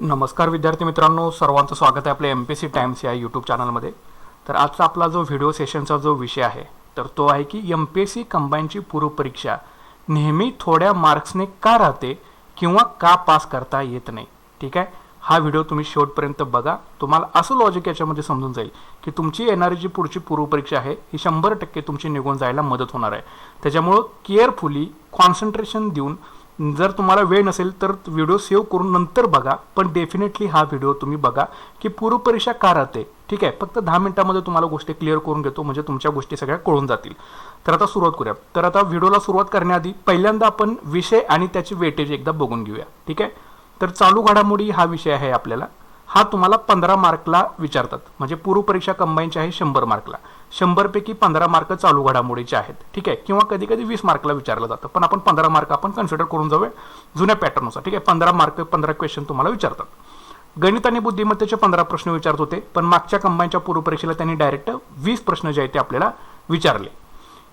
नमस्कार विद्यार्थी मित्रांनो, सर्वांचं स्वागत आहे आपल्या MPSC टाइम्स या यूट्यूब चॅनलमध्ये। तर आजचा आपला जो व्हिडिओ सेशनचा जो विषय आहे तर तो आहे की MPSC कंबाईनची पूर्वपरीक्षा नेहमी थोड्या मार्क्सने का राहते किंवा का पास करता येत नाही। ठीक आहे, हा व्हिडिओ तुम्ही शेवटपर्यंत बघा, तुम्हाला असं लॉजिक याच्यामध्ये समजून जाईल की तुमची येणारी जी पुढची पूर्वपरीक्षा आहे ही 100% तुमची निघून जायला मदत होणार आहे। त्याच्यामुळे केअरफुली कॉन्सन्ट्रेशन देऊन, जर तुम्हाला वेळ नसेल तर व्हिडिओ सेव्ह करून नंतर बघा, पण डेफिनेटली हा व्हिडिओ तुम्ही बघा की पूर्वपरीक्षा का राहते। ठीक आहे, फक्त 10 मिनिटांमध्ये तुम्हाला गोष्टी क्लिअर करून घेतो, म्हणजे तुमच्या गोष्टी सगळ्या कळून जातील। तर आता सुरुवात करूया। तर आता व्हिडिओला सुरुवात करण्याआधी पहिल्यांदा आपण विषय आणि त्याची वेटेज एकदा बघून घेऊया। ठीक आहे, तर चालू घडामोडी हा विषय आहे आपल्याला, हा तुम्हाला 15 मार्कला विचारतात, म्हणजे पूर्वपरीक्षा कंबाईनची आहे 100 मार्कला, 100 पैकी 15 मार्क चालू घडामोडीचे आहेत। ठीक आहे, किंवा कधी कधी 20 मार्कला विचारलं जातं, पण आपण 15 मार्क आपण कन्सिडर करून जाऊया जुन्या पॅटर्ननुसार। ठीक आहे, 15 मार्क 15 क्वेश्चन तुम्हाला विचारतात। गणित आणि बुद्धिमत्तेचे 15 प्रश्न विचारत होते, पण मागच्या कंबाईनच्या पूर्वपरीक्षेला त्यांनी डायरेक्ट 20 प्रश्न जे आहेत ते आपल्याला विचारले।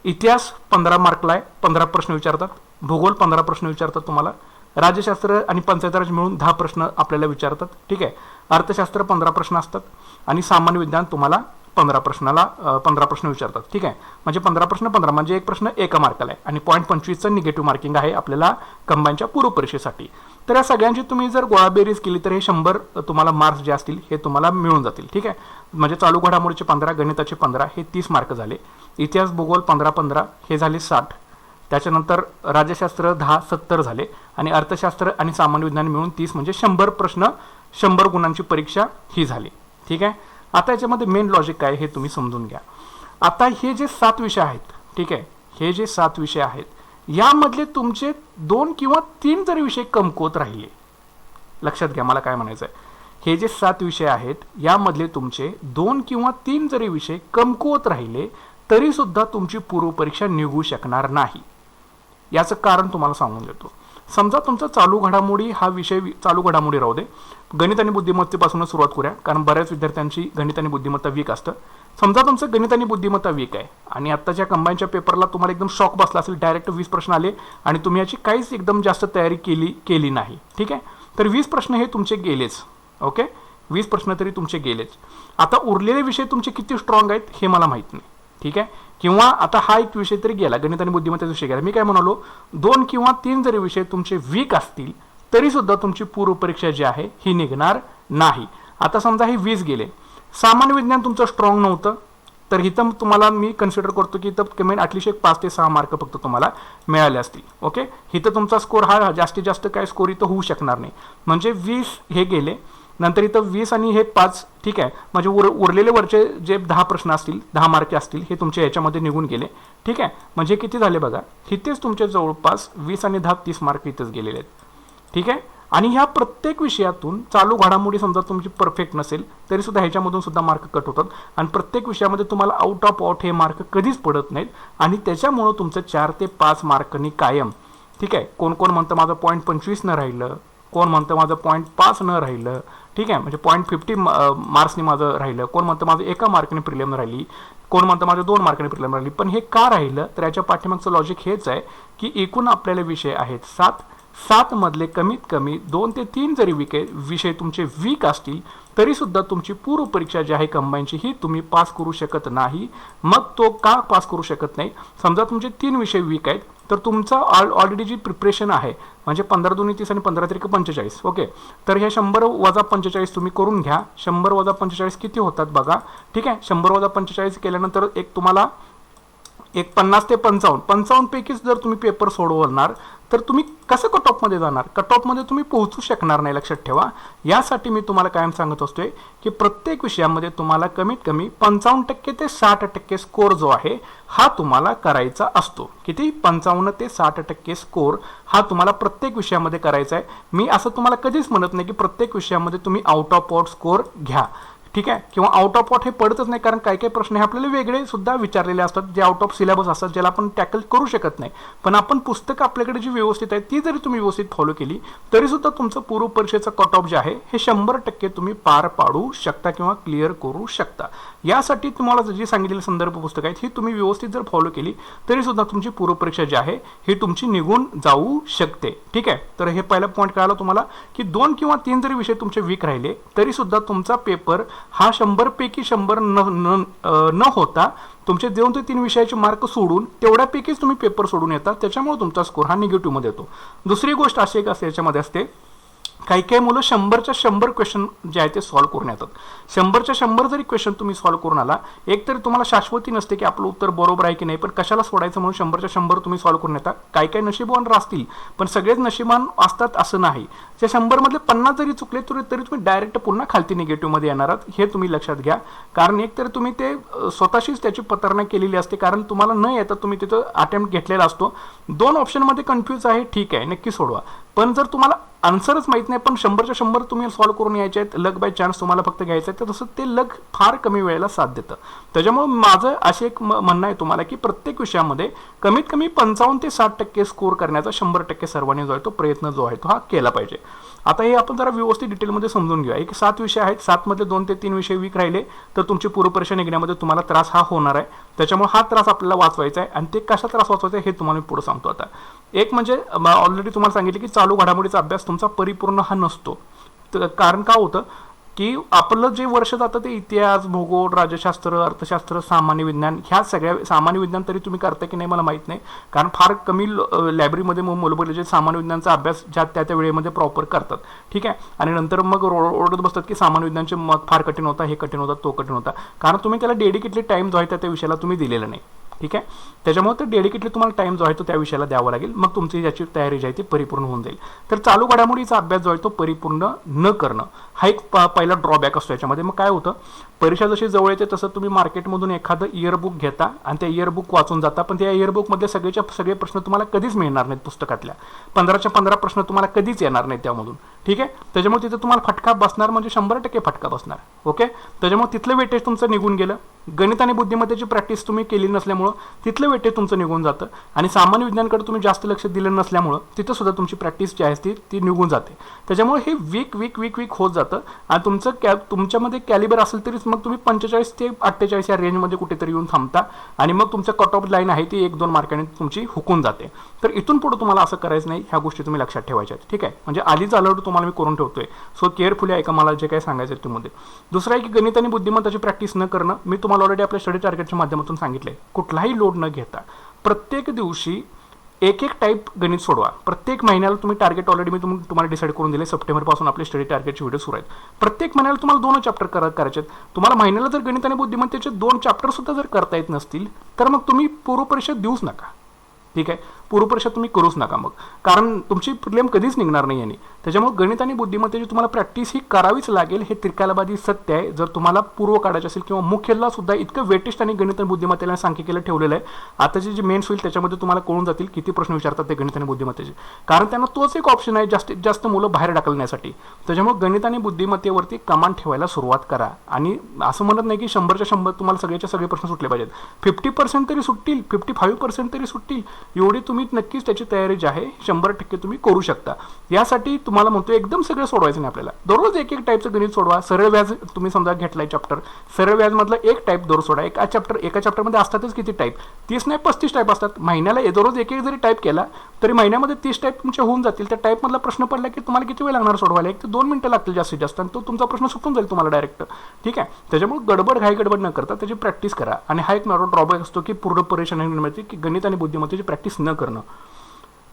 इतिहास 15 मार्कला आहे, 15 प्रश्न विचारतात। भूगोल 15 प्रश्न विचारतात तुम्हाला। राज्यशास्त्र आणि पंचायत राज मिळून 10 प्रश्न आपल्याला विचारतात। ठीक आहे, अर्थशास्त्र 15 प्रश्न असतात आणि सामान्य विज्ञान तुम्हाला 15 प्रश्न विचारतात। ठीक आहे, म्हणजे 15 प्रश्न 15 म्हणजे एक प्रश्न 1 मार्काला आहे आणि 0.25चं निगेटिव्ह मार्किंग आहे आपल्याला कंबाईनच्या पूर्वपरीक्षेसाठी। तर या सगळ्यांची तुम्ही जर गोळाबेरीज केली तर हे 100 तुम्हाला मार्क्स जे असतील हे तुम्हाला मिळून जातील। ठीक आहे, म्हणजे चालू घडामोडीचे 15, गणिताचे 15 हे 30 मार्क झाले। इतिहास भूगोल 15 हे झाले 60, त्याच्यानंतर राज्यशास्त्र 10 70 झाले आणि अर्थशास्त्र आणि सामान्य विज्ञान मिळून 30, म्हणजे 100 प्रश्न 100 गुणांची परीक्षा ही झाली। ठीक आहे, आता याच्यामध्ये मेन लॉजिक काय हे तुम्ही समजून घ्या। आता हे जे 7 विषय आहेत, ठीक आहे, हे जे 7 विषय आहेत यामधले तुमचे 2 किंवा 3 जरी विषय कमकुवत राहिले, लक्षात घ्या मला काय म्हणायचं आहे, हे जे 7 विषय आहेत यामधले तुमचे 2 किंवा 3 जरी विषय कमकुवत राहिले तरी सुद्धा तुमची पूर्वपरीक्षा निघू शकणार नाही। याचं कारण तुम्हाला सांगून देतो। समजा तुमचा चालू घडामोडी हा विषय, चालू घडामोडी राहू दे, गणित आणि बुद्धिमत्तेपासून सुरुवात करूया, कारण बऱ्याच विद्यार्थ्यांची गणित आणि बुद्धिमत्ता वीक असतं। समजा तुमचं गणित आणि बुद्धिमत्ता वीक आहे आणि आत्ताच्या कंबाईनच्या पेपरला तुम्हाला एकदम शॉक बसला असेल, डायरेक्ट 20 प्रश्न आले आणि तुम्ही याची काहीच एकदम जास्त तयारी केली नाही। ठीक आहे, तर 20 प्रश्न हे तुमचे गेलेच। ओके, 20 प्रश्न तरी तुमचे गेलेच। आता उरलेले विषय तुमचे किती स्ट्रॉंग आहेत हे मला माहीत नाही। ठीक आहे, किंवा आता हा एक विषय तरी गेला, गणित आणि बुद्धिमत्तेचा विषय गेला। मी काय म्हणालो, 2 किंवा 3 जरी विषय तुमचे वीक असतील तरी सुद्धा तुमची पूर्वपरीक्षा जी आहे ही निघणार नाही। आता समजा हे 20 गेले, सामान्य विज्ञान तुमचं स्ट्रॉंग नव्हतं, तर इथं तुम्हाला मी कन्सिडर करतो की इथं कमेंट ॲटलिस्ट 5 ते 6 मार्क फक्त तुम्हाला मिळाले असतील। ओके, इथं तुमचा स्कोर हा जास्तीत जास्त काय स्कोर इथं होऊ शकणार नाही, म्हणजे 20 हे गेले, नंतर इथं 20 आणि हे 5। ठीक आहे, म्हणजे उरलेले वरचे जे 10 प्रश्न असतील, 10 मार्क असतील, हे तुमच्या याच्यामध्ये निघून गेले। ठीक आहे, म्हणजे किती झाले बघा, इथेच तुमचे जवळपास 20 आणि 10 30 मार्क इथेच गेलेले आहेत। ठीक आहे, आणि ह्या प्रत्येक विषयातून चालू घडामोडी समजा तुमची परफेक्ट नसेल तरी सुद्धा ह्याच्यामधून सुद्धा मार्क कट होतात आणि प्रत्येक विषयामध्ये तुम्हाला आउट ऑफ आउट हे मार्क कधीच पडत नाहीत आणि त्याच्यामुळं तुमचं 4 ते 5 मार्कनी कायम। ठीक आहे, कोण कोण म्हणतं माझं 0.25 न राहिलं, कोण म्हणतं माझं 0.5 न राहिलं, ठीक आहे, म्हणजे 0.50 मार्क्सनी माझं राहिलं, कोण म्हणतं माझं 1 मार्कने प्रिलिम राहिली, कोण म्हणतं माझं 2 मार्कने प्रिलिम राहिली। पण हे का राहिलं तर याच्या पाठीमागचं लॉजिक हेच आहे की एकूण आपल्याला विषय आहेत 7 मधले कमीत कमी 2 ते 3 जरी विषय तुमचे वीक असतील तरी सुद्धा तुमची पूर्वपरीक्षा जी आहे कंबाईनची ही तुम्ही पास करू शकत नाही। मग तो का पास करू शकत नाही, समजा तुमचे 3 विषय वीक आहेत तर तुमचा ऑलरेडी जी प्रिपरेशन आहे, म्हणजे 15 दूनी 30 आणि 15 त्रिक 45। ओके, तर हे 100 वजा 45 तुम्ही करून घ्या, 100 वजा 45 किती होतात बघा। ठीक आहे, 100 वजा 45 केल्यानंतर एक तुम्हाला एक 50 ते 55 पैकीच जर तुम्ही पेपर सोडवणार तर तुम्ही कसं कट ऑफमध्ये जाणार, कट ऑफमध्ये तुम्ही पोहोचू शकणार नाही, लक्षात ठेवा। यासाठी मी तुम्हाला कायम सांगत असतोय की प्रत्येक विषयामध्ये तुम्हाला कमीत कमी 55% ते 60% स्कोर जो आहे हा तुम्हाला करायचा असतो। किती, 55 ते 60% स्कोर हा तुम्हाला प्रत्येक विषयामध्ये करायचा आहे। मी असं तुम्हाला कधीच म्हणत नाही की प्रत्येक विषयामध्ये तुम्ही आउट ऑफ आउट स्कोर घ्या। ठीक आहे, किंवा आउट ऑफ वॉट हे पडतच नाही, कारण काही काही प्रश्न हे आपल्याला वेगळे सुद्धा विचारलेले असतात जे आउट ऑफ सिलेबस असतात, ज्याला आपण टॅकल करू शकत नाही. पण आपण पुस्तकं आपल्याकडे जी व्यवस्थित आहे ती जरी तुम्ही व्यवस्थित फॉलो केली तरी सुद्धा तुमचं पूर्व परीक्षेचं कट ऑफ जे आहे हे 100% तुम्ही पार पाडू शकता किंवा क्लिअर करू शकता. यासाठी तुम्हाला जी सांगितलेली संदर्भ पुस्तकं आहेत ही तुम्ही व्यवस्थित जर फॉलो केली तरी सुद्धा तुमची पूर्व परीक्षा जी आहे ही तुमची निघून जाऊ शकते. ठीक आहे, तर हे पहिला पॉईंट कळाला तुम्हाला की 2 किंवा 3 जरी विषय तुमचे वीक राहिले तरी सुद्धा तुमचा पेपर हा 100 पैकी 100 न होता तुमचे 2 ते 3 विषयाचे मार्क सोडून तेवढ्यापैकीच तुम्ही पेपर सोडून येतात, त्याच्यामुळे तुमचा स्कोर हा निगेटिव्ह मध्ये येतो. दुसरी गोष्ट अशी एक असते याच्यामध्ये असते, काही काही मुलं 100च्या 100 क्वेश्चन जे आहे ते सॉल्व्ह करून येतात. 100च्या 100 जरी क्वेश्चन तुम्ही सॉल्व्ह करून आला, एक तरी तुम्हाला शाश्वती नसते की आपलं उत्तर बरोबर आहे की नाही, पण कशाला सोडायचं म्हणून 100च्या 100 तुम्ही सॉल्व्ह करून येतात. काही काही नशिबवान असतील पण सगळेच नशिबान असतात असं नाही. त्या 100 मधले 50 जरी चुकले तरी तुम्ही डायरेक्ट पुन्हा खालती निगेटिव्ह मध्ये येणार आहात, हे तुम्ही लक्षात घ्या. कारण एक तर तुम्ही ते स्वतःशीच त्याची पत्रना केलेली असते, कारण तुम्हाला न येता तुम्ही तिथं अटेम्प्ट घेतलेला असतो. 2 ऑप्शनमध्ये कन्फ्यूज आहे, ठीक आहे, नक्की सोडवा. पण जर तुम्हाला आन्सरच माहित नाही पण 100च्या 100 तुम्ही सॉल्व्ह करून यायचे आहेत, लक बाय चान्स तुम्हाला फक्त घ्यायचं आहे, तर तसं ते लक फार कमी वेळेला साथ देतं. त्याच्यामुळे माझं असे एक म्हणणं आहे तुम्हाला की प्रत्येक विषयामध्ये कमीत कमी 55 ते 60% स्कोर करण्याचा 100% सर्वांनी जो आहे तो प्रयत्न जो आहे तो हा केला पाहिजे. आता हे आपण जरा व्यवस्थित डिटेलमध्ये समजून घेऊया. एक 7 विषय आहेत, 7 मधले 2 ते 3 विषय वीक राहिले तर तुमची पूर्व परीक्षा निघण्यामध्ये तुम्हाला त्रास हा होणार आहे. त्याच्यामुळे हा त्रास आपल्याला वाचवायचा आहे आणि ते कशा त्रास वाचवायचा आहे हे तुम्हाला मी पुढे सांगतो. आता एक म्हणजे ऑलरेडी तुम्हाला सांगितलं की चालू घडामोडीचा अभ्यास तुमचा परिपूर्ण हा नसतो. तर कारण का होतं की आपलं जे वर्ष जातं ते इतिहास, भूगोल, राज्यशास्त्र, अर्थशास्त्र, सामान्य विज्ञान, ह्या सगळ्या सामान्य विज्ञान तरी तुम्ही करता की नाही मला माहीत नाही, कारण फार कमी लायब्ररीमध्ये मुलं जे सामान्य विज्ञानचा अभ्यास ज्या त्या वेळेमध्ये प्रॉपर करतात. ठीक आहे, आणि नंतर मग ओरडत बसतात की सामान्य विज्ञानचे मत फार कठीण होता, हे कठीण होता, तो कठीण होता, कारण तुम्ही त्याला डेडिकेटली टाइम जो आहे त्या विषयाला तुम्ही दिलेला नाही. ठीक आहे, त्याच्यामुळे तर डेडिकेटली तुम्हाला टाइम जो आहे तो त्या विषयाला द्यावा लागेल, मग तुमची याची तयारी जी आहे ती परिपूर्ण होऊन जाईल. तर चालू घडामोडीचा अभ्यास जो आहे तो परिपूर्ण न करणं हा एक पहिला ड्रॉबॅक असतो याच्यामध्ये. मग काय होतं, परीक्षा जशी जवळ येते तसं तुम्ही मार्केटमधून एखादं इयरबुक घेता आणि त्या इयरबुक वाचून जाता, पण त्या इयरबुकमधले सगळे प्रश्न तुम्हाला कधीच मिळणार नाहीत. पुस्तकातल्या 15च्या 15 प्रश्न तुम्हाला कधीच येणार नाहीत त्यामधून. ठीक आहे, त्याच्यामुळे तिथे तुम्हाला फटका बसणार, म्हणजे 100% फटका बसणार. ओके, त्याच्यामुळे तिथलं वेटेज तुमचं निघून गेलं. गणित आणि बुद्धिमत्तेची प्रॅक्टिस तुम्ही केली नसल्यामुळं तिथलं वेटेज तुमचं निघून जातं आणि सामान्य विज्ञानकडे तुम्ही जास्त लक्ष दिलं नसल्यामुळं तिथं सुद्धा तुमची प्रॅक्टिस जी आहे ती निघून जाते. त्याच्यामुळे हे वीक होत जातं आणि तुमच्यामध्ये कॅलिबर असेल तरीच मग तुम्ही 45 ते 48 या रेंजमध्ये कुठेतरी येऊन थांबता आणि मग तुमचं कट ऑफ लाईन आहे ती 1-2 मार्कांनी तुमची हुकून जाते. तर इथून पुढे तुम्हाला असं करायचं नाही, ह्या गोष्टी तुम्ही लक्षात ठेवायच्या आहेत. ठीक आहे, म्हणजे आधीच अलर्ट तुम्हाला मी करून ठेवतोय, सो केअरफुली ऐका मला जे काही सांगायचं आहे त्यामध्ये. दुसरं आहे की गणित आणि बुद्धिमत्ताची प्रॅक्टिस न करणं. मी तुम्हाला ऑलरेडी आपल्या स्टडी टार्गेटच्या माध्यमातून सांगितलंय, कुठलाही लोड न घेता प्रत्येक दिवशी एक टाईप गणित सोडवा. प्रत्येक महिन्याला तुम्ही टार्गेट ऑलरेडी मी तुम्हाला डिसाईड करून दिले. सप्टेंबरपासून आपले स्टडी टार्गेटचे व्हिडिओ सुरू आहेत. प्रत्येक महिन्याला तुम्हाला 2 चॅप्टर करायचे आहेत. तुम्हाला महिन्याला जर गणित आणि बुद्धिमत्तेचे 2 चॅप्टर सुद्धा जर करता येत नसतील तर मग तुम्ही पूर्व परीक्षा देऊच नका. ठीक आहे, पूर्व परीक्षा तुम्ही करूच नका मग, कारण तुमची प्रिलिम कधीच निघणार नाही यांनी. त्याच्यामुळे गणित आणि बुद्धिमत्तेची तुम्हाला प्रॅक्टिस ही करावीच लागेल, हे त्रिकालबाधी सत्य आहे. जर तुम्हाला पूर्व काढायचे असेल किंवा मुख्यला सुद्धा इतकं वेटेस्ट आणि गणित आणि बुद्धिमत्तेला सांख्यिकीला ठेवलेलं आहे. आताचे जे मेन्स होईल त्याच्यामध्ये तुम्हाला कळून जातील किती प्रश्न विचारतात ते गणित आणि बुद्धिमत्तेचे, कारण त्यांना तोच एक ऑप्शन आहे जास्तीत जास्त मुलं बाहेर ढकलण्यासाठी. त्याच्यामुळे गणित आणि बुद्धिमत्तेवरती कमांड ठेवायला सुरुवात करा. आणि असं म्हणत नाही की 100च्या 100 तुम्हाला सगळे प्रश्न सुटले पाहिजेत. 50% तरी सुटतील, 55% तरी सुटतील, एवढी तुम्ही नक्कीच त्याची तयारी जी आहे 100% तुम्ही करू शकता. यासाठी तुम्हाला म्हणतो एकदम सगळं सोडवायचं नाही आपल्याला. दररोज एक टाईपचं गणित सोडवा. सरळ व्याज तुम्ही समजा घेतलाय चॅप्टर, सरळ व्याज मधलं एक टाईप दररोज सोडा. एका चॅप्टरमध्ये असतातच किती टाईप, 30 नाही 35 टाईप असतात. महिन्याला दररोज एक जरी टाईप केला तरी महिन्यामध्ये 30 टाईप तुमचे होऊन जातील. त्या टाईप मधला प्रश्न पडला की तुम्हाला किती वेळ लागणार सोडवायला, 1 ते 2 मिनिटं लागतील जास्तीत जास्त, आणि तो तुमचा प्रश्न सुटून जाईल तुम्हाला डायरेक्ट. ठीक आहे, त्याच्यामुळे घाई गडबड न करता त्याची प्रॅक्टिस करा. आणि हा एक माझा ड्रॉबॅक असतो की पूर्ण परीक्षा की गणित आणि बुद्धिमत्तेची प्रॅक्टिस न करणं.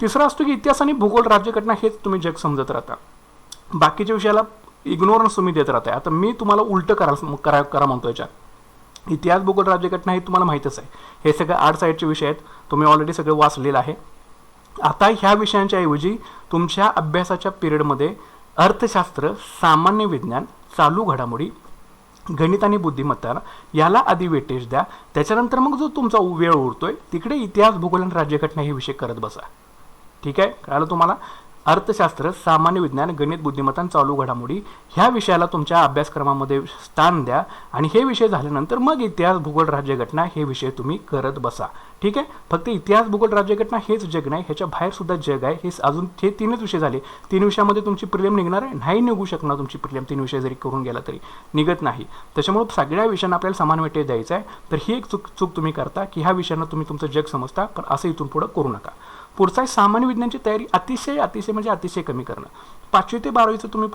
तिसरा असतो की इतिहास आणि भूगोल, राज्यघटना हेच तुम्ही जग समजत राहता, बाकीच्या विषयाला इग्नोरन्स तुम्ही देत राहताय. आता मी तुम्हाला उलटं करा म्हणतो. याच्यात इतिहास, भूगोल, राज्यघटना हे तुम्हाला माहीतच आहे, हे सगळे 8 साईडचे विषय आहेत, तुम्ही ऑलरेडी सगळं वाचलेलं आहे. आता ह्या विषयांच्या ऐवजी तुमच्या अभ्यासाच्या पिरियडमध्ये अर्थशास्त्र, सामान्य विज्ञान, चालू घडामोडी, गणित आणि बुद्धिमत्ता याला आधी वेटेज द्या. त्याच्यानंतर मग जो तुमचा वेळ उरतोय तिकडे इतिहास, भूगोल आणि राज्यघटना हे विषय करत बसा. ठीक आहे, कळालं तुम्हाला. अर्थशास्त्र, सामान्य विज्ञान, गणित, बुद्धिमत्ता, चालू घडामोडी ह्या विषयाला तुमच्या अभ्यासक्रमामध्ये स्थान द्या आणि हे विषय झाल्यानंतर मग इतिहास, भूगोल, राज्यघटना हे विषय तुम्ही करत बसा. ठीक आहे. फक्त इतिहास, भूगोल, राज्यघटना हेच जग नाही, ह्याच्या बाहेर सुद्धा जग आहे. हे अजून हे 3च विषय झाले. 3 विषयामध्ये तुमची प्रिलिम निघणार आहे? नाही निघू शकणार तुमची प्रिलिम. 3 विषय जरी करून गेला तरी निघत नाही. त्याच्यामुळे सगळ्या विषयांना आपल्याला समान वेटेज द्यायचं आहे. तर ही एक चूक तुम्ही करता की ह्या विषयांना तुम्ही तुमचं जग समजता, पण असं इथून पुढे करू नका. पुढचा सामान्य विज्ञानची तयारी अतिशय कमी करणं. 5वी ते 12वीचं तुम्ही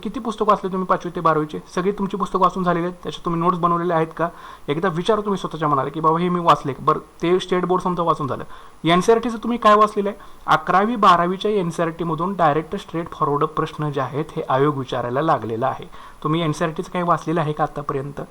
किती पुस्तक वाचले तुम्ही 5वी ते 12वीचे? सगळी तुमची पुस्तकं वाचून झालेले आहेत? त्याच्यात तुम्ही नोट्स बनवलेले आहेत का? एकदा विचारा तुम्ही स्वतःच्या मनाला की बाबा हे मी वाचले. बरं, ते स्टेट बोर्ड समजा वाचून झालं. NCERTचं तुम्ही काय वाचलेलं आहे? 11वी 12वीच्या NCERTमधून डायरेक्ट स्ट्रेट फॉरवर्ड प्रश्न जे आहेत हे आयोग विचारायला लागलेला आहे. तुम्ही NCERTचं काही वाचलेलं आहे का आतापर्यंत?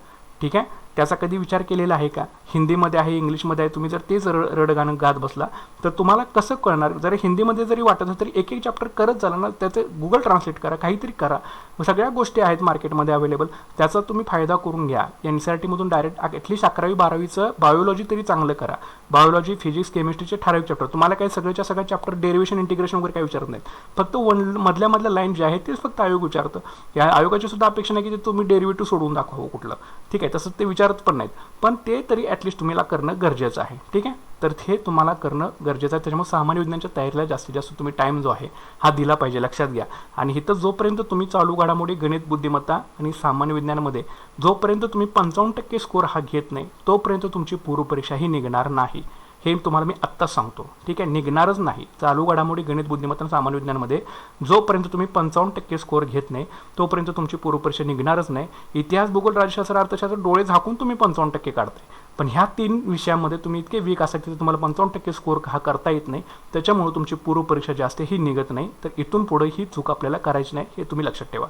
ठीक आहे. त्याचा कधी विचार केलेला आहे का? हिंदीमध्ये आहे, इंग्लिशमध्ये आहे. तुम्ही जर तेच रडगाणं गात बसला तर तुम्हाला कसं कळणार? जर हिंदीमध्ये जरी वाटत असेल तरी एक चॅप्टर करत झाला ना, त्याचं गुगल ट्रान्सलेट करा, काहीतरी करा. सगळ्या गोष्टी आहेत मार्केटमध्ये अवेलेबल, त्याचा तुम्ही फायदा करून घ्या. NCERTमधून डायरेक्ट ॲटलिस्ट 11वी 12वीचं बायोलॉजी तरी चांगलं करा. बायोलॉजी, फिजिक्स, केमिस्ट्रीचे ठराविक चॅप्टर. तुम्हाला काही सगळ्याच्या सगळ्या चॅप्टर डेरिव्हेशन, इंटिग्रेशन वगैरे काही विचारत नाहीत. फक्त मधल्या लाईन जे आहे तेच फक्त आयोग विचारतं. या आयोगाची सुद्धा अपेक्षा नाही की ते तुम्ही डेरिव्हेटिव्ह सोडून दाखवावं कुठलं. ठीक आहे. तसं ते विचारत पण नाहीत, पण ते तरी ॲटलिस्ट तुम्हाला करणं गरजेचं आहे. ठीक आहे. तर हे तुम्हाला करणं गरजेचं आहे. त्याच्यामुळे सामान्य विज्ञानाच्या तयारीला जास्तीत जास्त तुम्ही टाईम जो आहे हा दिला पाहिजे, लक्षात घ्या. आणि इथं जोपर्यंत तुम्ही चालू घडामोडी, गणित, बुद्धिमत्ता आणि सामान्य विज्ञानामध्ये जोपर्यंत तुम्ही 55% स्कोर हा घेत नाही तोपर्यंत तुमची पूर्वपरीक्षा ही निघणार नाही. हे तुम्हाला मी आत्ताच सांगतो. ठीक आहे. निघणारच नाही. चालू घडामोडी, गणित, बुद्धिमत्ता, सामान्य विज्ञानामध्ये जोपर्यंत तुम्ही 55% स्कोर घेत नाही तोपर्यंत तुमची पूर्वपरीक्षा निघणारच नाही. इतिहास, भूगोल, राज्यशास्त्र, अर्थशास्त्र डोळे झाकून तुम्ही 55% काढताय, पण ह्या 3 विषयामध्ये तुम्ही इतके वीक असाल की तुम्हाला 55% स्कोर हा करता येत नाही. त्याच्यामुळे तुमची पूर्वपरीक्षा जास्त ही निघत नाही. तर इथून पुढे ही चूक आपल्याला करायची नाही, हे तुम्ही लक्षात ठेवा.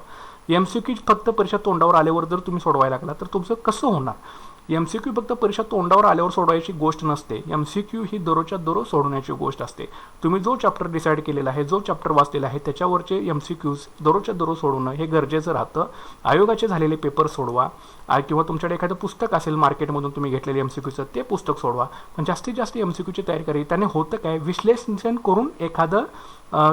MCQ फक्त परीक्षा तोंडावर आल्यावर जर तुम्ही सोडवायला लागला तर तुमचं कसं होणार? MCQ फक्त परीक्षा तोंडावर आल्यावर सोडवायची गोष्ट नसते. MCQ ही दररोजच्या दररोज सोडवण्याची गोष्ट असते. तुम्ही जो चॅप्टर डिसाईड केलेला आहे, जो चॅप्टर वाचलेला आहे त्याच्यावरचे MCQs दररोजच्या दररोज सोडवणं हे गरजेचं राहतं. आयोगाचे झालेले पेपर सोडवा किंवा तुमच्याकडे एखादं पुस्तक असेल मार्केटमधून तुम्ही घेतलेले MCQचं ते पुस्तक सोडवा. पण जास्तीत जास्त MCQची तयारी करावी. त्याने होतं काय, विश्लेषण करून एखादं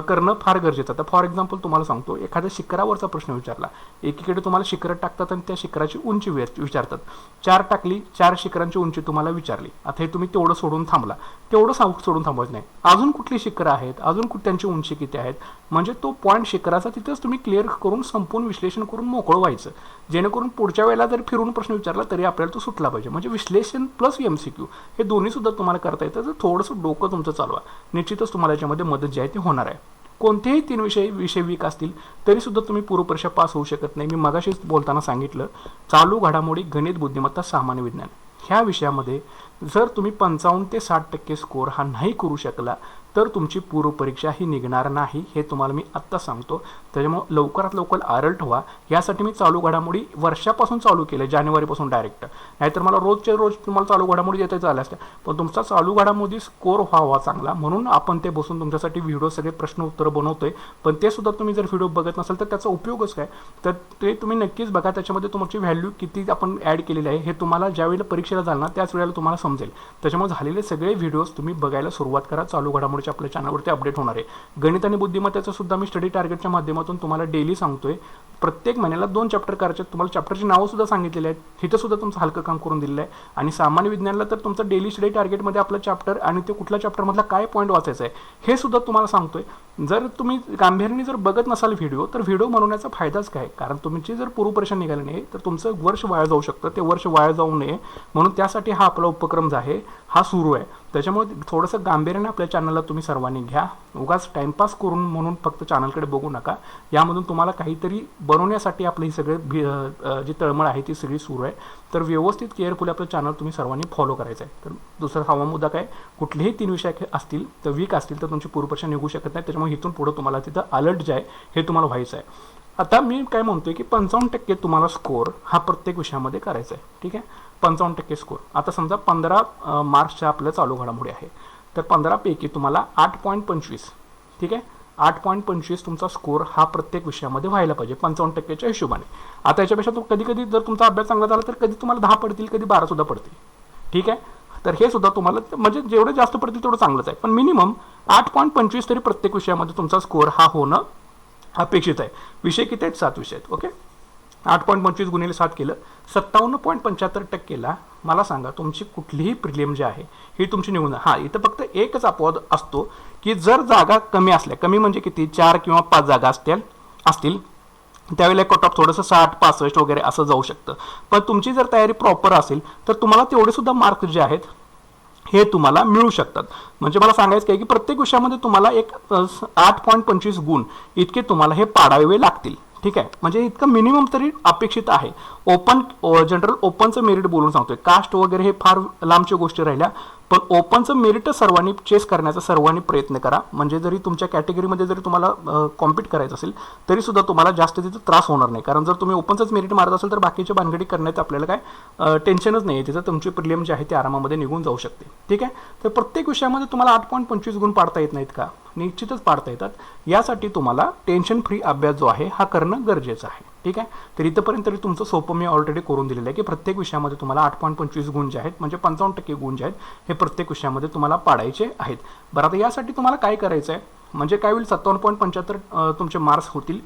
करणं फार गरजेचं. आता फॉर एक्झाम्पल तुम्हाला सांगतो, एखाद्या शिखरावरचा प्रश्न विचारला. एकीकडे तुम्हाला शिखरं टाकतात आणि त्या शिखराची उंची विचारतात. 4 टाकली, 4 शिखरांची उंची तुम्हाला विचारली. आता हे तुम्ही तेवढं सोडून थांबला. तेवढं सोडून थांबवायचं नाही. अजून कुठली शिखरं आहेत, अजून त्यांची उंची किती आहेत, म्हणजे तो पॉईंट शिखराचा तिथंच तुम्ही क्लिअर करून संपूर्ण विश्लेषण करून मोकळं व्हायचं. जेणेकरून पुढच्या वेळेला जर फिरून प्रश्न विचारला तरी आपल्याला तो सुटला पाहिजे. म्हणजे विश्लेषण प्लस MCQ हे दोन्ही सुद्धा तुम्हाला करता येतं. तर थोडंसं डोकं तुमचं चालवा. निश्चितच तुम्हाला याच्यामध्ये मदत जी आहे ती होणार आहे. कोणतेही 3 विषय वीक असतील तरी सुद्धा तुम्ही पूर्वपरीक्षा पास होऊ शकत नाही. मी मगाशीच बोलताना सांगितलं, चालू घडामोडी, गणित, बुद्धिमत्ता, सामान्य विज्ञान ह्या विषयामध्ये जर तुम्ही 55 ते 60% स्कोर हा नाही करू शकला तर तुमची पूर्वपरीक्षा ही निघणार नाही. हे तुम्हाला मी आत्ता सांगतो. त्याच्यामुळे लवकरात लवकर अलर्ट व्हा. यासाठी मी चालू घडामोडी वर्षापासून चालू केलं, जानेवारीपासून डायरेक्ट. नाहीतर मला रोजच्या रोज तुम्हाला चालू घडामोडी देता चालल्या असत्या, पण तुमचा चालू घडामोडी स्कोर व्हावा चांगला म्हणून आपण ते बसून तुमच्यासाठी व्हिडिओ सगळे प्रश्न उत्तरं बनवतोय. पण ते सुद्धा तुम्ही जर व्हिडिओ बघत नसाल तर त्याचा उपयोगच काय? तर ते तुम्ही नक्कीच बघा. त्याच्यामध्ये तुमची व्हॅल्यू किती आपण ॲड केलेली आहे हे तुम्हाला ज्यावेळेला परीक्षेला जाल ना त्याच वेळेला तुम्हाला समजेल. त्याच्यामुळे झालेले सगळे व्हिडिओज तुम्ही बघायला सुरुवात करा. चालू घडामोडीच्या आपल्या चॅनलवरती अपडेट होणार आहे. गणित आणि बुद्धिमत्तेचं सुद्धा मी स्टडी टार्गेटच्या माध्यमातून तुम्हाला डेली सांगतोय. प्रत्येक महिन्याला 2 चॅप्टर करायचे. तुम्हाला चॅप्टरची नावं सुद्धा सांगितलेली आहेत. इथं सुद्धा तुमचं हलकं काम करून दिलेलं आहे. आणि सामान्य विज्ञानाला तर तुमचं डेली स्टडी टार्गेटमध्ये आपलं चॅप्टर आणि ते कुठल्या चॅप्टरमधला काय पॉईंट वाचायचं आहे हे सुद्धा तुम्हाला सांगतोय. जर तुम्ही गांभीर्याने जर बघत नसाल व्हिडिओ तर व्हिडिओ बनवण्याचा फायदाच काय? कारण तुमची जर पूर्वपरीक्षा निघाली नाही तर तुमचं वर्ष वाया जाऊ शकतं. ते वर्ष वाया जाऊ नये म्हणून त्यासाठी हा आपला उपक्रम जो आहे हा सुरू आहे. त्याच्यामुळे थोडंसं गांभीर्याने आपल्या चॅनलला तुम्ही सर्वांनी घ्या. उगाच टाइमपास करून म्हणून फक्त चॅनलकडे बघू नका. यामधून तुम्हाला काहीतरी बनवण्यासाठी आपलं ही सगळे जी तळमळ आहे ती सगळी सुरू आहे. तर व्यवस्थित केअरफुली आपलं चॅनल तुम्ही सर्वांनी फॉलो करायचं आहे. तर दुसरा हवा मुद्दा काय, कुठलेही 3 विषय असतील तर वीक असतील तर तुमची पूर्वपरीक्षा निघू शकत नाही. त्याच्यामुळे इथून पुढे तुम्हाला तिथं अलर्ट जे आहे हे तुम्हाला व्हायचं आहे. आता मी काय म्हणतोय की 55% तुम्हाला स्कोर हा प्रत्येक विषयामध्ये करायचा आहे. ठीक आहे. 55% स्कोर. आता समजा 15 मार्चच्या आपल्या चालू घडामोडी आहे तर 15 पैकी तुम्हाला 8.25 ठीक आहे 8.25 तुमचा स्कोर हा प्रत्येक विषयामध्ये व्हायला पाहिजे 55%च्या हिशोबाने. आता याच्यापेक्षा तो कधी कधी जर तुमचा अभ्यास चांगला झाला तर कधी तुम्हाला 10 पडतील, कधी 12 सुद्धा पडतील. ठीक आहे. तर हे सुद्धा तुम्हाला म्हणजे जेवढे जास्त पडतील तेवढं चांगलंच आहे, पण मिनिमम 8.25 तरी प्रत्येक विषयामध्ये तुमचा स्कोअर हा होणं अपेक्षित आहे. विषय किती आहेत? 7 विषय आहेत. ओके, 8.25 गुणिले 7 केलं 57.75%ला मला सांगा तुमची कुठलीही प्रिलिम जी आहे ही तुमची निवडून. हां, इथं फक्त एकच अपवाद असतो की जर जागा कमी असल्या, कमी म्हणजे किती 4 किंवा 5 जागा असतील त्यावेळेला कट ऑफ थोडंसं 60, 65 वगैरे असं जाऊ शकतं. पण तुमची जर तयारी प्रॉपर असेल तर तुम्हाला तेवढे सुद्धा मार्क्स जे आहेत हे तुम्हाला मिळू शकतात. म्हणजे मला सांगायचं आहे की प्रत्येक विषयामध्ये तुम्हाला एक 8.25 गुण इतके तुम्हाला हे पाडावे लागतील. ठीक आहे, म्हणजे इतकं मिनिमम तरी अपेक्षित आहे. जनरल ओपनचं मेरिट बोलून सांगतोय, कास्ट वगैरे हे फार लांबच्या गोष्टी राहिल्या, पण ओपनचं मेरिट सर्वांनी चेस करण्याचा सर्वांनी प्रयत्न करा. म्हणजे जरी तुमच्या कॅटेगरीमध्ये जरी तुम्हाला कॉम्पीट करायचं असेल तरी सुद्धा तुम्हाला जास्त तिथं त्रास होणार नाही. कारण जर तुम्ही ओपनचंच मेरिट मारत असेल तर बाकीच्या भानगडी करण्याचं आपल्याला काय टेन्शनच नाही आहे. तिथं तुमची प्रिलिम जी आहे ती आरामामध्ये निघून जाऊ शकते. ठीक आहे, तर प्रत्येक विषयामध्ये तुम्हाला 8.25 गुण पाडता येत नाहीत का? निश्चितच पाडता येतात. यासाठी तुम्हाला टेन्शन फ्री अभ्यास जो आहे हा करणं गरजेचं आहे. ठीक आहे, तर इथंपर्यंत तरी तुमचं सोपं मी ऑलरेडी करून दिलेलं आहे की प्रत्येक विषयामध्ये तुम्हाला 8.25 गुण जे आहेत म्हणजे 55% गुण जे आहेत हे प्रत्येक विषयामध्ये तुम्हाला पाडायचे आहेत. बरं, आता यासाठी तुम्हाला काय करायचं आहे, म्हणजे काय होईल 57.75 तुमचे मार्क्स होतील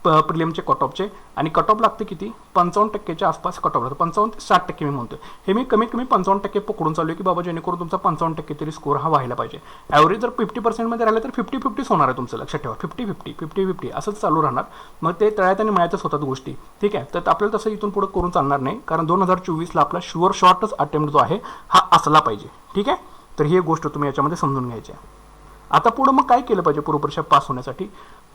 प्रिलिमचे कट ऑफचे, आणि कट ऑफ लागते किती 55%च्या आसपास कट ऑफ लागतं. 55 ते 60% मी म्हणतोय. हे मी कमीत कमी 55% पकडून चालू आहे की बाबा जेणेकरून तुमचा 55% तरी स्कोर हा व्हायला पाहिजे. ॲव्हरेज जर 50% राहिलं तर 50-50 होणार आहे तुमचं, लक्षात ठेवा. 50-50 असंच चालू राहणार. मग ते तळ्यात आणि मळ्यातच होतात गोष्टी. ठीक आहे, तर आपल्याला तसं इथून पुढे करून चालणार नाही, कारण 2024ला आपला शुअर शॉर्टच अटेम्प्ट जो आहे हा असला पाहिजे. ठीक आहे, तर ही एक गोष्ट तुम्ही याच्यामध्ये समजून घ्यायची आहे. आता पुढं मग काय केलं पाहिजे पूर्वपरीक्षा पास होण्यासाठी?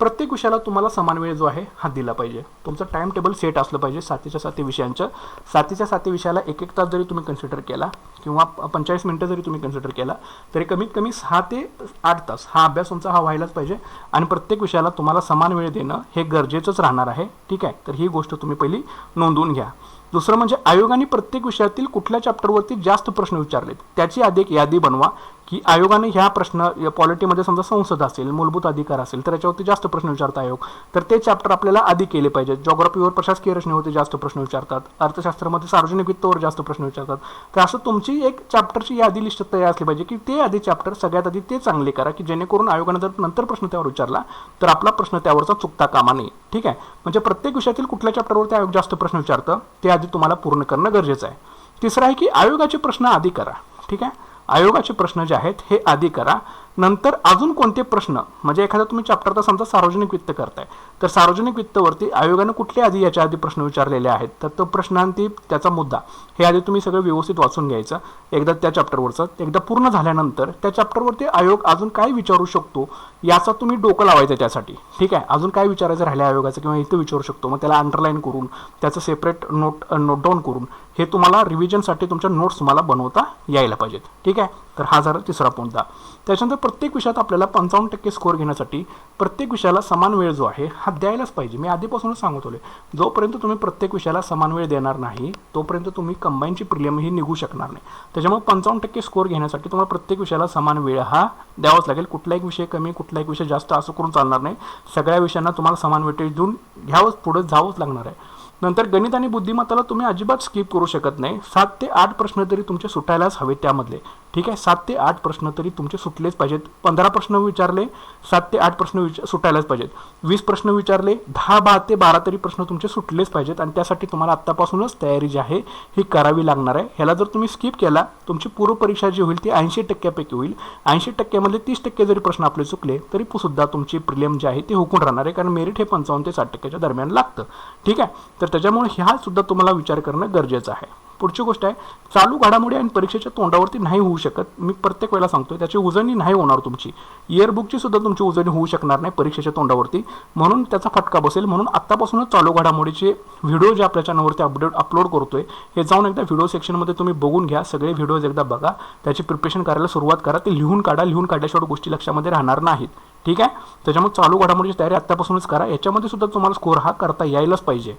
प्रत्येक विषयाला तुम्हाला समान वेळ जो आहे हा दिला पाहिजे. तुमचं टाइम टेबल सेट असलं पाहिजे 7च्या 7 विषयांचं. 7च्या 7 विषयाला 1-1 तास जरी तुम्ही कन्सिडर केला किंवा 45 मिनिटं जरी तुम्ही कन्सिडर केला तरी कमीत कमी 6 ते 8 तास हा अभ्यास तुमचा हा व्हायलाच पाहिजे. आणि प्रत्येक विषयाला तुम्हाला समान वेळ देणं हे गरजेचंच राहणार आहे. ठीक आहे, तर ही गोष्ट तुम्ही पहिली नोंदवून घ्या. दुसरं म्हणजे आयोगाने प्रत्येक विषयातील कुठल्या चॅप्टरवरती जास्त प्रश्न विचारलेत त्याची आधी एक यादी बनवा की आयोगाने ह्या प्रश्न पॉलिटीमध्ये समजा संसद असेल, मूलभूत अधिकार असेल तर याच्यावरती जास्त प्रश्न विचारता आयोग, तर ते चॅप्टर आपल्याला आधी केले पाहिजेत. जॉग्राफीवर प्रशासकीय रचनेवरती जास्त प्रश्न विचारतात, अर्थशास्त्रामध्ये सार्वजनिक वित्तावर जास्त प्रश्न विचारतात. तर असं तुमची एक चॅप्टरची यादी लिस्ट तयार असली पाहिजे की ते आधी चॅप्टर सगळ्यात आधी ते चांगले करा की जेणेकरून आयोगाने जर नंतर प्रश्न त्यावर विचारला तर आपला प्रश्न त्यावरचा चुकता कामा नये. ठीक आहे, म्हणजे प्रत्येक विषयातील कुठल्या चॅप्टरवरती आयोग जास्त प्रश्न विचारतं ते आधी तुम्हाला पूर्ण करणं गरजेचं आहे. तिसरं आहे की आयोगाचे प्रश्न आधी करा. ठीक आहे, आयोगाचे प्रश्न जे आहेत हे आधी करा. नंतर अजून कोणते प्रश्न, म्हणजे एखादा तुम्ही चॅप्टरचा समजा सार्वजनिक वित्त करताय तर सार्वजनिक वित्तवरती आयोगाने कुठले आधी याच्या आधी प्रश्न विचारलेले आहेत तर तो प्रश्नांती त्याचा मुद्दा हे आधी तुम्ही सगळं व्यवस्थित वाचून घ्यायचं. एकदा त्या चॅप्टरवरचं एकदा पूर्ण झाल्यानंतर त्या चॅप्टरवरती आयोग अजून काय विचारू शकतो याचा तुम्ही डोकं लावायचं त्यासाठी. ठीक आहे, अजून काय विचारायचं राहिलं आयोगाचं किंवा इथं विचारू शकतो मग त्याला अंडरलाईन करून त्याचं सेपरेट नोट डाऊन करून हे तुम्हाला रिव्हिजनसाठी तुमच्या नोट्स तुम्हाला बनवता यायला पाहिजेत. ठीक आहे, तर हा झाला तिसरा मुद्दा. त्याच्यानंतर प्रत्येक विषयात आपल्याला 55% स्कोअर घेण्यासाठी प्रत्येक विषयाला समान वेळ जो आहे हा द्यायलाच पाहिजे. मी आधीपासूनच सांगत होते जोपर्यंत तुम्ही प्रत्येक विषयाला समान वेळ देणार नाही तोपर्यंत तुम्ही कंबाईनची प्रिलिम ही निघू शकणार नाही. त्याच्यामुळे 55% स्कोअर घेण्यासाठी तुम्हाला प्रत्येक विषयाला समान वेळ हा द्यावाच लागेल. कुठला एक विषय कमी कुठला एक विषय जास्त असं करून चालणार नाही. सगळ्या विषयांना तुम्हाला समान वेटेज देऊन घ्यावंच पुढे जावंच लागणार आहे. नंतर गणित आणि बुद्धिमत्ताला तुम्ही अजिबात स्किप करू शकत नाही. 7 ते 8 प्रश्न तरी तुमचे सुटायलाच हवेत त्यामधले. ठीक आहे, 7 ते 8 प्रश्न तरी तुमचे सुटलेच पाहिजेत. 15 प्रश्न विचारले 7 ते 8 प्रश्न सुटायलाच पाहिजेत. 20 प्रश्न विचारले 10 ते 12 तरी प्रश्न तुमचे सुटलेच पाहिजेत. आणि त्यासाठी तुम्हाला आत्तापासूनच तयारी जी आहे ही करावी लागणार आहे. ह्याला जर तुम्ही स्किप केला तुमची पूर्व परीक्षा जी होईल ती 80% होईल. 80%मधले 30% जरी प्रश्न आपले चुकले तरी सुद्धा तुमची प्रिलिम जी आहे ती हुकून राहणार आहे, कारण मेरिट हे 55 ते 60% दरम्यान लागतं. ठीक आहे, तर त्याच्यामुळे ह्या सुद्धा तुम्हाला विचार करणं गरजेचं आहे. पुढची गोष्ट आहे चालू घडामोडी आणि परीक्षेच्या तोंडावरती नाही होऊ शकत. मी प्रत्येक वेळेला सांगतोय त्याची उजळणी नाही होणार. तुमची इयरबुकची सुद्धा तुमची उजळणी होऊ शकणार नाही परीक्षेच्या तोंडावरती, म्हणून त्याचा फटका बसेल. म्हणून आत्तापासूनच चालू घडामोडीचे व्हिडिओ जे आपल्या चॅनलवरती अपलोड करतोय हे जाऊन एकदा व्हिडिओ सेक्शनमध्ये तुम्ही बघून घ्या. सगळे व्हिडिओज एकदा बघा, त्याची प्रिपरेशन करायला सुरुवात करा. ते लिहून काढा, लिहून काढल्याशिवाय गोष्टी लक्षामध्ये राहणार नाहीत. ठीक आहे, त्याच्यामुळे चालू घडामोडीची तयारी आत्तापासूनच करा. याच्यामध्ये सुद्धा तुम्हाला स्कोअर हा करता यायलाच पाहिजे.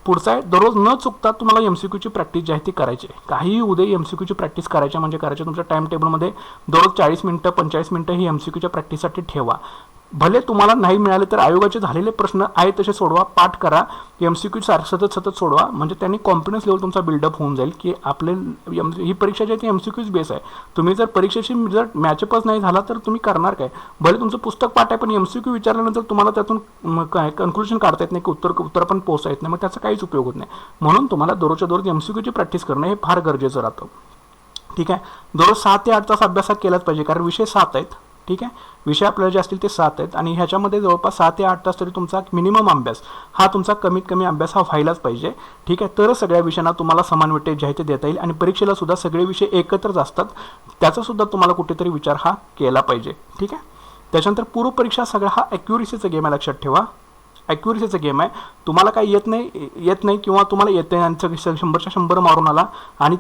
पुढचा आहे दररोज न चुकता तुम्हाला MCQची प्रॅक्टिस जी आहे ती करायची आहे. काहीही उद्या MCQची प्रॅक्टिस करायची म्हणजे करायची. तुमच्या टाइम टेबलमध्ये दररोज 40 मिनिटं 45 मिनिटं ही MCQच्या प्रॅक्टिससाठी ठेवा. भले तुम्हाला नाही मिळाले तर आयोगाचे झालेले प्रश्न आहे तसे सोडवा, पाठ करा, MCQ सतत सोडवा. म्हणजे त्यांनी कॉन्फिडन्स लेवल तुमचा बिल्डअप होऊन जाईल की आपले ही परीक्षा जी आहे ती MCQच बेस आहे. तुम्ही जर परीक्षेशी जर मॅचअपच नाही झाला तर तुम्ही करणार काय. भले तुमचं पुस्तक पाठ आहे पण MCQ विचारल्यानंतर तुम्हाला त्यातून काय कन्क्लुजन काढता येत नाही की उत्तर पण पोहोचता येत नाही, मग त्याचा काहीच उपयोग होत नाही. म्हणून तुम्हाला दररोजच्या दररोज MCQची प्रॅक्टिस करणं हे फार गरजेचं राहतं. ठीक आहे, दररोज 6 ते 8 तास अभ्यास केलाच पाहिजे, कारण विषय 7 आहेत. ठीक आहे, विषय आपल्याला जे असतील ते 7 आहेत आणि ह्याच्यामध्ये जवळपास 6 ते 8 तास तरी तुमचा मिनिमम अभ्यास हा तुमचा कमीत कमी अभ्यास हा व्हायलाच पाहिजे. ठीक आहे, तरच सगळ्या विषयांना तुम्हाला समान वेटेज जे आहे ते देता येईल आणि परीक्षेला सुद्धा सगळे विषय एकत्रच असतात, त्याचा सुद्धा तुम्हाला कुठेतरी विचार हा केला पाहिजे. ठीक आहे, त्याच्यानंतर पूर्वपरीक्षा सगळा हा ॲक्युरेसीचा गेम आहे, लक्षात ठेवा. ॲक्युरेसीचा गेम आहे. तुम्हाला काही येत नाही किंवा तुम्हाला येते आणि 100च्या 100 मारून आला आणि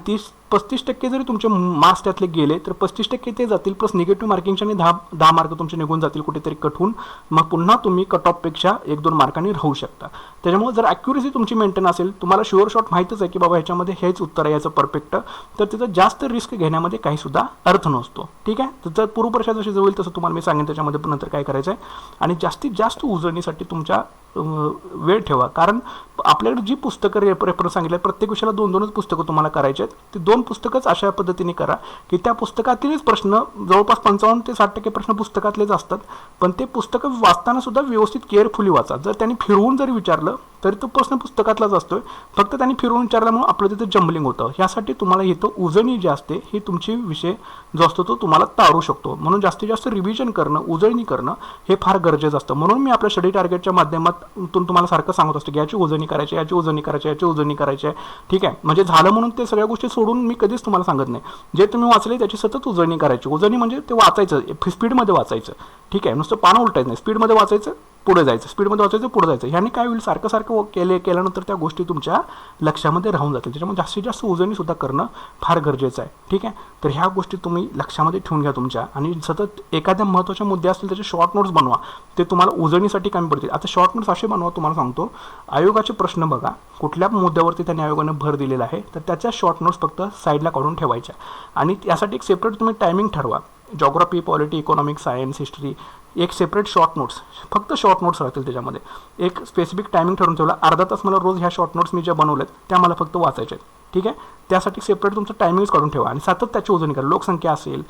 35% जरी तुमचे मार्क्स त्यातले गेले तर 35% ते जातील, प्लस निगेटिव्ह मार्किंगच्या आणि 10 मार्क तुमचे निघून जातील कुठेतरी कट होऊन. मग पुन्हा तुम्ही कट ऑफपेक्षा 1-2 मार्कांनी राहू शकता. त्याच्यामुळे जर ॲक्युरेसी तुमची मेंटेन असेल, तुम्हाला शुअर शॉट माहीतच आहे की बाबा ह्याच्यामध्ये हेच उत्तर आहे याचं परफेक्ट, तर तिथं जास्त रिस्क घेण्यामध्ये काही सुद्धा अर्थ नसतो. ठीक आहे, तर पूर्वपरीक्षा जशी जवळ तसं तुम्हाला मी सांगेन त्याच्यामध्ये पण नंतर काय करायचं आहे. आणि जास्तीत जास्त उजळणीसाठी तुमच्या वेळ ठेवा, कारण आपल्याकडे जी पुस्तकं रेफरन्स सांगितलं प्रत्येक विषयाला 2-2च पुस्तकं तुम्हाला करायचे आहेत. ते 2 पुस्तकंच अशा पद्धतीने करा की त्या पुस्तकातीलच प्रश्न जवळपास 55 ते 60% प्रश्न पुस्तकातलेच असतात, पण ते पुस्तकं वाचताना सुद्धा व्यवस्थित केअरफुली वाचा. जर त्यांनी फिरवून जरी विचारलं तरी तो प्रश्न पुस्तकातलाच असतोय, फक्त त्यांनी फिरवून विचारल्यामुळे आपलं तिथं जम्बलिंग होतं. ह्यासाठी तुम्हाला इथं उजळणी जी असते ही तुमची विषय जो असतो तो तुम्हाला तारू शकतो. म्हणून जास्तीत जास्त रिव्हिजन करणं, उजळणी करणं हे फार गरजेचं असतं. म्हणून मी आपल्या स्टडी टार्गेटच्या माध्यमातून तुम्हाला सारखं सांगत असतो की याची उजळणी करायची, याची उजळणी करायची, याची उजळणी करायची आहे. ठीक आहे, म्हणजे झालं म्हणून ते सगळ्या गोष्टी सोडून मी कधीच तुम्हाला सांगत नाही. जे तुम्ही वाचले त्याची सतत उजळणी करायची. उजळणी म्हणजे ते वाचायचं, स्पीडमध्ये वाचायचं. ठीक आहे, नुसतं पानं उलटायचं नाही, स्पीडमध्ये वाचायचं, पुढे जायचं, स्पीडमध्ये वाचायचं, पुढे जायचं. ह्याने काय होईल, सारखं केल्यानंतर त्या गोष्टी तुमच्या लक्षामध्ये राहून जातील. त्याच्यामुळे जास्तीत जास्त उजळणी सुद्धा करणं फार गरजेचं आहे. ठीक आहे, तर ह्या गोष्टी तुम्ही लक्षामध्ये ठेवून घ्या तुमच्या, आणि सतत एखाद्या महत्त्वाच्या मुद्दे असतील त्याचे शॉर्ट नोट्स बनवा, ते तुम्हाला उजळणीसाठी कमी पडतील. आता शॉर्ट नोट्स असे बनवा, तुम्हाला सांगतो, आयोगाचे प्रश्न बघा, कुठल्या मुद्द्यावरती त्यांनी आयोगाने भर दिलेला आहे तर त्याच्या शॉर्ट नोट्स फक्त साईडला काढून ठेवायच्या. आणि यासाठी एक सेपरेट तुम्ही टायमिंग ठरवा. Geography, polity, economics, science, history, एक सेपरेट शॉर्ट नोट्स, फक्त शॉर्ट नोट्स राहतील त्याच्यामध्ये. एक स्पेसिफिक टायमिंग ठरवून ठेवला, अर्धा तास मला रोज ह्या शॉर्ट नोट्स मी ज्या बनवल्यात त्या मला फक्त वाचायच्या आहेत. ठीक आहे, त्यासाठी सेपरेट तुमचं टायमिंग्स काढून ठेवा आणि सतत त्याची उजळणी करा. लोकसंख्या असेल,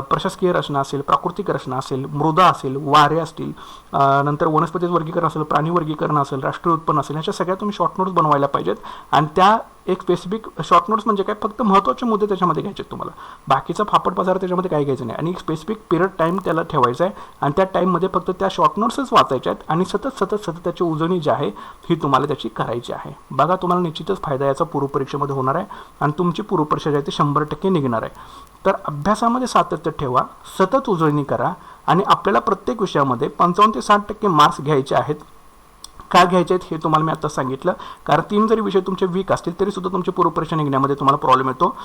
प्रशासकीय रचना असेल, प्राकृतिक रचना असेल, मृदा असेल, वारे असतील, नंतर वनस्पती वर्गीकरण असेल, प्राणी वर्गीकरण असेल, राष्ट्रीय उत्पन्न असेल, ह्याच्या सगळ्या तुम्ही शॉर्ट नोट्स बनवायला पाहिजेत. आणि त्या एक स्पेसिफिक शॉर्ट नोट्स म्हणजे काय, फक्त महत्त्वाचे मुद्दे त्याच्यामध्ये घ्यायचे तुम्हाला, बाकीचा फापड बाजार त्याच्यामध्ये काही घ्यायचं नाही. आणि एक स्पेसिफिक पिरियड टाईम त्याला ठेवायचा आहे आणि त्या टाईममध्ये फक्त त्या शॉर्ट नोट्सच वाचायच्या आहेत आणि सतत त्याची उजळणी जी आहे ही तुम्हाला त्याची करायची आहे. बघा, तुम्हाला निश्चितच फायदा याचा पूर्वपरीक्षेमध्ये होणार आहे आणि तुमची पूर्वपरीक्षा जी आहे ती 100% निघणार आहे. तर अभ्यासामध्ये सातत्य ठेवा, सतत उजळणी करा आणि आपल्याला प्रत्येक विषयामध्ये 55 ते 60% मार्क्स घ्यायचे आहेत. काय घ्यायचे आहेत हे तुम्हाला मी आता सांगितलं, कारण 3 जरी विषय तुमचे वीक असतील तरी सुद्धा तुमची पूर्वपरीक्षा निघण्यामध्ये तुम्हाला प्रॉब्लेम येतो.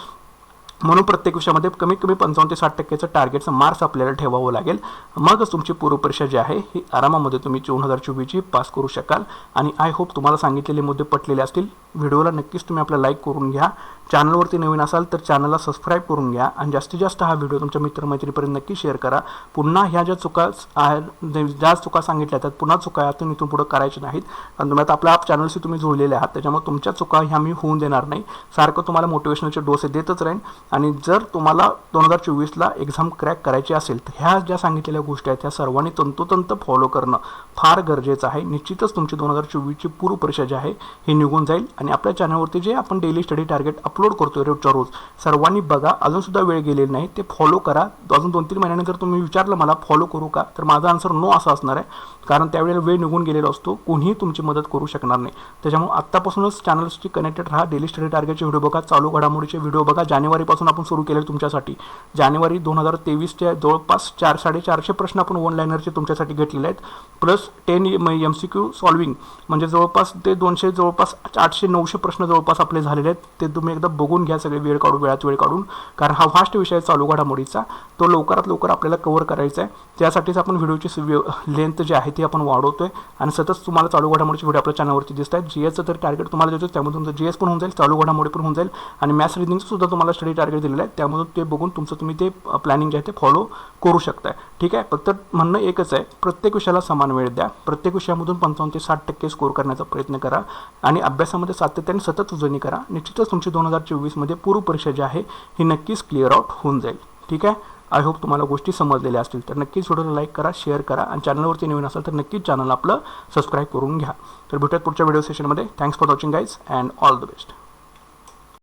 म्हणून प्रत्येक विषयामध्ये कमीत कमी 55 ते 60% टार्गेटचं मार्क्स आपल्याला ठेवावं लागेल. मगच तुमची पूर्वपरीक्षा जी आहे ही आरामामध्ये तुम्ही 2024 पास करू शकाल. आणि आय होप तुम्हाला सांगितलेले मुद्दे पटलेले असतील. व्हिडिओला नक्कीच तुम्ही आपला लाईक करून घ्या. चॅनलवरती नवीन असाल तर चॅनलला सबस्क्राईब करून घ्या आणि जास्तीत जास्त हा व्हिडिओ तुमच्या मित्रमैत्रीपर्यंत नक्की शेअर करा. पुन्हा ह्या ज्या चुका सांगितल्या त्यात पुन्हा चुका यातून इथून पुढे करायच्या नाहीत, कारण तुम्ही आता आपल्या चॅनलशी तुम्ही जोडलेले आहात, त्याच्यामुळे तुमच्या चुका ह्या मी होऊन देणार नाही. सारखं तुम्हाला मोटिवेशनलचे डोसे देतच राहीन. आणि जर तुम्हाला 2024ला एक्झाम क्रॅक करायची असेल तर ह्या ज्या सांगितलेल्या गोष्टी आहेत त्या सर्वांनी तंतोतंत फॉलो करणं फार गरजेचं आहे. निश्चितच तुमची 2024ची पूर्वपरीक्षा जी आहे ही निघून जाईल. आणि आपल्या चॅनलवरती जे आपण डेली स्टडी टार्गेट अपलोड करतोय रोजच्या रोज, सर्वांनी बघा. अजूनसुद्धा वेळ गेलेली नाही, ते फॉलो करा. अजून 2-3 महिन्यानंतर तुम्ही विचारलं मला फॉलो करू का, तर माझा आन्सर नो असा असणार आहे, कारण त्यावेळेला वेळ निघून गेलेला असतो, कोणीही तुमची मदत करू शकणार नाही. त्याच्यामुळे आत्तापासूनच चॅनलशी कनेक्टेड राहा. डेली स्टडी टार्गेटचे व्हिडिओ बघा, चालू घडामोडीचे व्हिडिओ बघा. जानेवारीपासून आपण सुरू केले तुमच्यासाठी. जानेवारी 2023च्या जवळपास 400-450 प्रश्न आपण वन लाईनरचे तुमच्यासाठी घेतलेले आहेत, प्लस 10 MCQ सॉल्विंग, म्हणजे जवळपास ते 200 जवळपास 800-900 प्रश्न जवळपास आपले झालेले आहेत. ते तुम्ही एकदा बघून घ्या सगळे वेळात वेळ काढून, कारण हा फास्ट विषय आहे चालू घडामोडीचा, तो लवकरात लवकर आपल्याला कव्हर करायचा आहे. त्यासाठीच आपण व्हिडिओची लेंथ जी आहे ती आपण वाढवतोय आणि सतत तुम्हाला चालू घडामोडीचे व्हिडिओ आपल्या चॅनलवरती दिसत आहेत. GSचं तर टार्गेट तुम्हाला देतो, त्यामुळे तुमचं GS पण होऊन जाईल, चालू घडामोडी पण होऊन जाईल आणि मॅथ्स रिजनिंगचं सुद्धा तुम्हाला स्टडी टार्गेट दिलेलं आहे, त्यामधून ते बघून तुम्ही ते प्लॅनिंग जे आहे ते फॉलो करू शकताय. ठीक आहे, फक्त म्हणणं एकच आहे, प्रत्येक विषयाला समान वेळ द्या. प्रत्येक विषयामधून 55 ते 60% स्कोर करण्याचा प्रयत्न करा आणि अभ्यासामध्ये सातत्याने सतत उजळणी करा. निश्चितच तुमची 2024 पूर्व परीक्षा जी आहे ही नक्कीच क्लिअर आउट होऊन जाईल. ठीक आहे, आय होप तुम्हाला गोष्टी समजलेल्या असतील. तर नक्कीच व्हिडिओला लाईक करा, शेअर करा आणि चॅनलवरती नवीन असाल तर नक्कीच चॅनल आपलं सबस्क्राईब करून घ्या. तर भेटूयात पुढच्या व्हिडिओ सेशनमध्ये. Thanks for watching guys and all the best.